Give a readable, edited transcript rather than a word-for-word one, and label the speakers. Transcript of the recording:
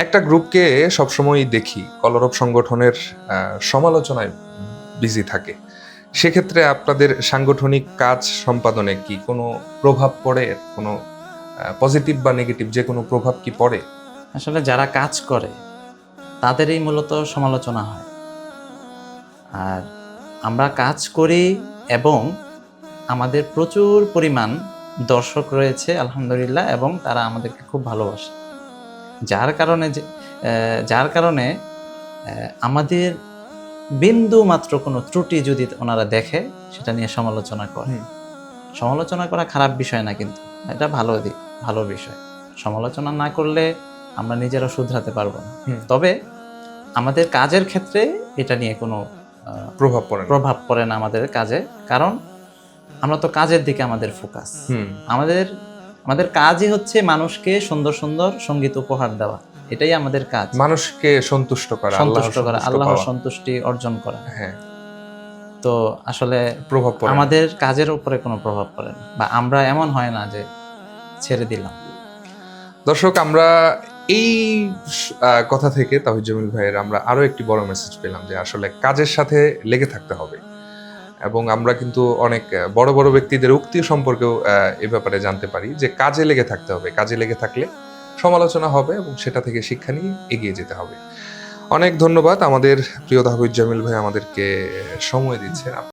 Speaker 1: একটা গ্রুপকে সবসময় দেখি কলরব সংগঠনের সমালোচনায় বিজি থাকে। সেক্ষেত্রে আপনাদের সাংগঠনিক কাজ সম্পাদনে কি কোনো প্রভাব পড়ে? কোনো পজিটিভ বা নেগেটিভ যে কোনো প্রভাব কি পড়ে?
Speaker 2: আসলে যারা কাজ করে তাদেরই মূলত সমালোচনা হয়। আর আমরা কাজ করি এবং আমাদের প্রচুর পরিমাণ দর্শক রয়েছে আলহামদুলিল্লাহ, এবং তারা আমাদেরকে খুব ভালোবাসে। যার কারণে আমাদের বিন্দু মাত্র কোনো ত্রুটি যদি ওনারা দেখে, সেটা নিয়ে সমালোচনা করে। সমালোচনা করা খারাপ বিষয় না, কিন্তু এটা ভালো বিষয়। সমালোচনা না করলে আমরা নিজেরা শুধরাতে পারবো না। তবে আমাদের কাজের ক্ষেত্রে এটা নিয়ে কোনো প্রভাব পড়ে না আমাদের কাজে, কারণ আমরা তো কাজের দিকে আমাদের ফোকাস। আমাদের কাজই হচ্ছে মানুষকে সুন্দর সুন্দর সঙ্গীত উপহার দেওয়া। এটাই আমাদের কাজ,
Speaker 1: মানুষকে সন্তুষ্ট করা,
Speaker 2: আল্লাহর সন্তুষ্টি অর্জন করা।
Speaker 1: হ্যাঁ,
Speaker 2: তো আসলে
Speaker 1: প্রভাব পড়ে
Speaker 2: আমাদের কাজের উপরে কোনো প্রভাব পড়ে না, বা আমরা এমন হয় না যে ছেড়ে দিলাম।
Speaker 1: দর্শক, আমরা এই কথা থেকে তাহিদ জামিল ভাইয়ের আমরা আরো একটি বড় মেসেজ পেলাম যে আসলে কাজের সাথে লেগে থাকতে হবে। এবং আমরা কিন্তু অনেক বড় বড় ব্যক্তিদের উক্তি সম্পর্কেও এ ব্যাপারে জানতে পারি যে কাজে লেগে থাকতে হবে। কাজে লেগে থাকলে সমালোচনা হবে এবং সেটা থেকে শিক্ষা নিয়ে এগিয়ে যেতে হবে। অনেক ধন্যবাদ। আমাদের প্রিয় তাহিদ জামিল ভাই আমাদেরকে সময় দিচ্ছেন।